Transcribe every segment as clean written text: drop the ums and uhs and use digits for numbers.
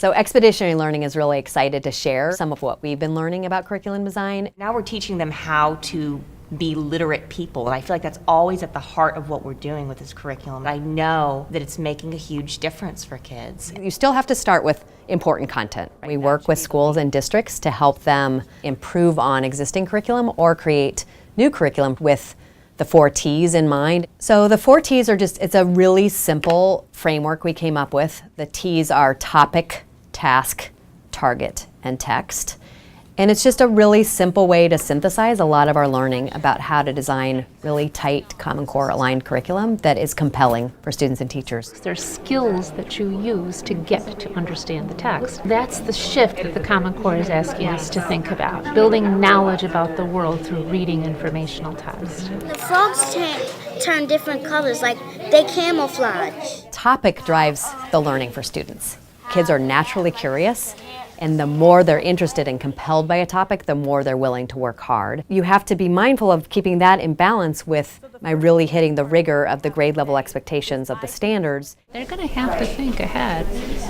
So Expeditionary Learning is really excited to share some of what we've been learning about curriculum design. Now we're teaching them how to be literate people, and I feel like that's always at the heart of what we're doing with this curriculum. I know that it's making a huge difference for kids. You still have to start with important content. We work with schools and districts to help them improve on existing curriculum or create new curriculum with the 4 T's in mind. So the 4 T's are it's a really simple framework we came up with. The T's are topic, task, target, and text. And it's just a really simple way to synthesize a lot of our learning about how to design really tight Common Core aligned curriculum that is compelling for students and teachers. There's skills that you use to get to understand the text. That's the shift that the Common Core is asking us to think about, building knowledge about the world through reading informational text. The frogs turn different colors, like they camouflage. Topic drives the learning for students. Kids are naturally curious, and the more they're interested and compelled by a topic, the more they're willing to work hard. You have to be mindful of keeping that in balance with my really hitting the rigor of the grade level expectations of the standards. They're going to have to think ahead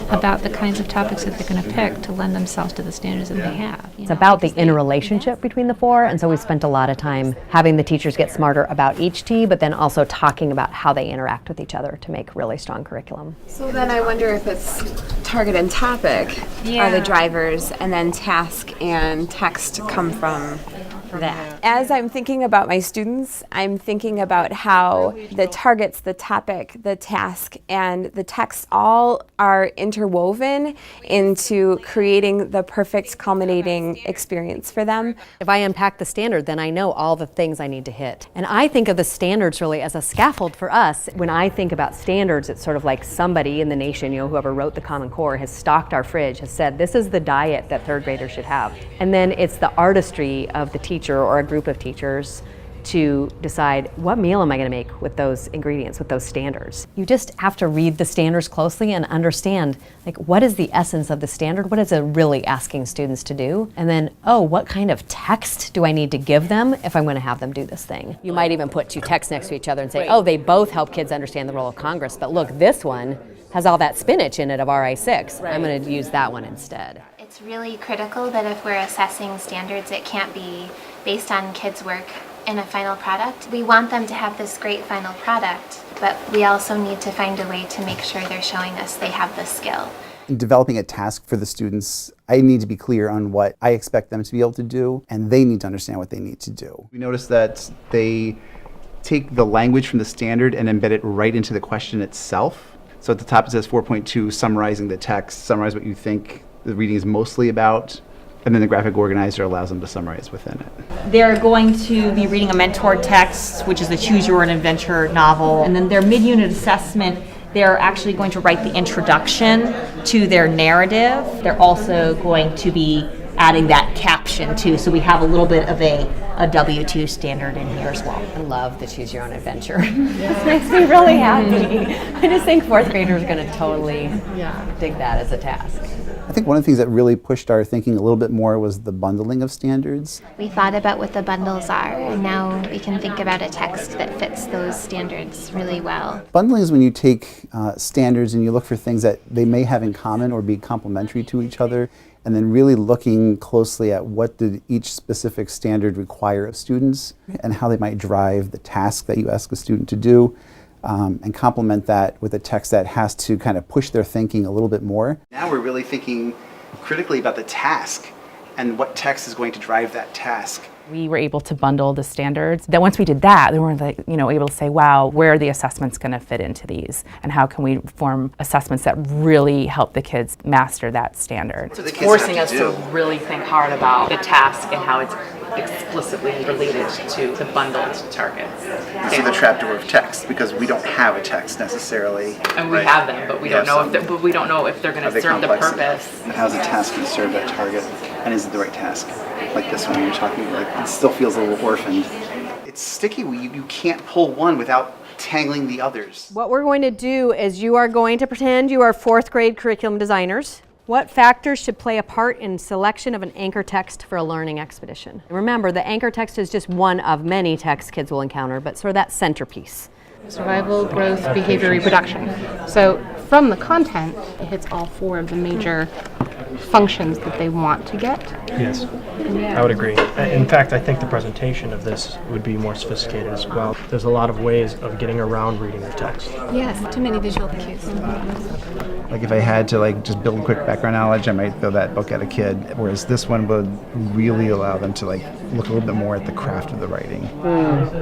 about the kinds of topics that they're going to pick to lend themselves to the standards that they have. It's about the interrelationship between the 4, and so we spent a lot of time having the teachers get smarter about each T, but then also talking about how they interact with each other to make really strong curriculum. So then I wonder if it's target and topic are the drivers, and then task and text come from that. As I'm thinking about my students, I'm thinking about how the targets, the topic, the task, and the text all are interwoven into creating the perfect culminating experience for them. If I unpack the standard, then I know all the things I need to hit. And I think of the standards really as a scaffold for us. When I think about standards, it's sort of like somebody in the nation, whoever wrote the Common Core has stocked our fridge, has said, this is the diet that 3rd graders should have. And then it's the artistry of the teacher or a group of teachers to decide what meal am I going to make with those ingredients, with those standards. You just have to read the standards closely and understand, like, what is the essence of the standard? What is it really asking students to do? And then, what kind of text do I need to give them if I'm going to have them do this thing? You might even put 2 texts next to each other and say, they both help kids understand the role of Congress, but look, this one has all that spinach in it of RI6. I'm going to use that one instead. It's really critical that if we're assessing standards, it can't be based on kids' work in a final product. We want them to have this great final product, but we also need to find a way to make sure they're showing us they have the skill. In developing a task for the students, I need to be clear on what I expect them to be able to do, and they need to understand what they need to do. We noticed that they take the language from the standard and embed it right into the question itself. So at the top it says 4.2, summarizing the text, summarize what you think the reading is mostly about, and then the graphic organizer allows them to summarize within it. They're going to be reading a mentor text, which is a Choose Your Own Adventure novel, and then their mid-unit assessment, they're actually going to write the introduction to their narrative. They're also going to be adding that caption too, so we have a little bit of a W2 standard in here as well. I love the Choose Your Own Adventure. This makes me really happy. I just think 4th graders are going to totally dig that as a task. I think one of the things that really pushed our thinking a little bit more was the bundling of standards. We thought about what the bundles are, and now we can think about a text that fits those standards really well. Bundling is when you take standards and you look for things that they may have in common or be complementary to each other, and then really looking closely at what did each specific standard require of students and how they might drive the task that you ask a student to do. And complement that with a text that has to kind of push their thinking a little bit more. Now we're really thinking critically about the task and what text is going to drive that task. We were able to bundle the standards. Then once we did that, then we're able to say, wow, where are the assessments going to fit into these? And how can we form assessments that really help the kids master that standard? So it's forcing us to really think hard about the task and how it's explicitly related to the bundled targets. See the trapdoor of text, because we don't have a text necessarily. And we have them, but we don't know if they're going to serve the purpose. And how's the task going to serve that target? And is it the right task? Like this one you're talking about, it still feels a little orphaned. It's sticky. You can't pull one without tangling the others. What we're going to do is you are going to pretend you are 4th grade curriculum designers. What factors should play a part in selection of an anchor text for a learning expedition? Remember, the anchor text is just one of many texts kids will encounter, but sort of that centerpiece. Survival, growth, behavior, reproduction. So from the content, it hits all 4 of the major functions that they want to get. Yes, I would agree. In fact, I think the presentation of this would be more sophisticated as well. There's a lot of ways of getting around reading the text. Yes, too many visual cues. Like if I had to just build quick background knowledge, I might throw that book at a kid, whereas this one would really allow them to look a little bit more at the craft of the writing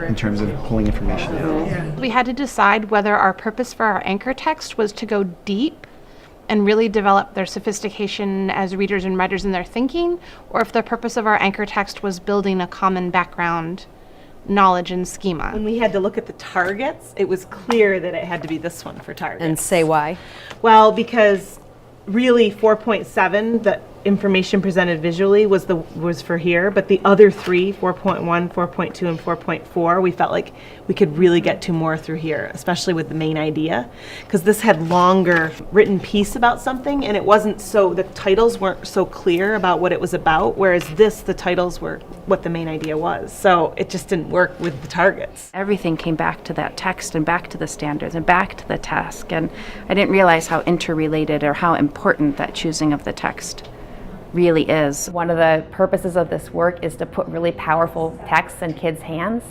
in terms of pulling information out. We had to decide whether our purpose for our anchor text was to go deep and really develop their sophistication as readers and writers in their thinking, or if the purpose of our anchor text was building a common background knowledge and schema. When we had to look at the targets, it was clear that it had to be this one for targets. And say why? Well, because really 4.7, the information presented visually was for here, but the other 3, 4.1, 4.2, and 4.4, we felt like we could really get to more through here, especially with the main idea, because this had longer written piece about something, and it wasn't so, the titles weren't so clear about what it was about, whereas the titles were what the main idea was. So it just didn't work with the targets. Everything came back to that text and back to the standards and back to the task, and I didn't realize how interrelated or how important that choosing of the text really is. One of the purposes of this work is to put really powerful texts in kids' hands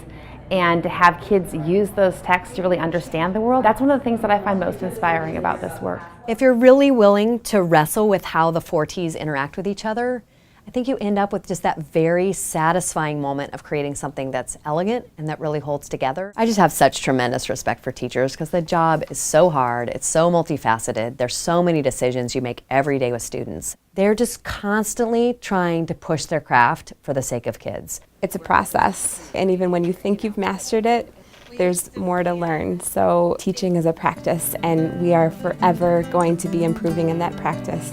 and to have kids use those texts to really understand the world. That's one of the things that I find most inspiring about this work. If you're really willing to wrestle with how the 4 T's interact with each other, I think you end up with just that very satisfying moment of creating something that's elegant and that really holds together. I just have such tremendous respect for teachers because the job is so hard, it's so multifaceted, there's so many decisions you make every day with students. They're just constantly trying to push their craft for the sake of kids. It's a process, and even when you think you've mastered it, there's more to learn. So teaching is a practice, and we are forever going to be improving in that practice.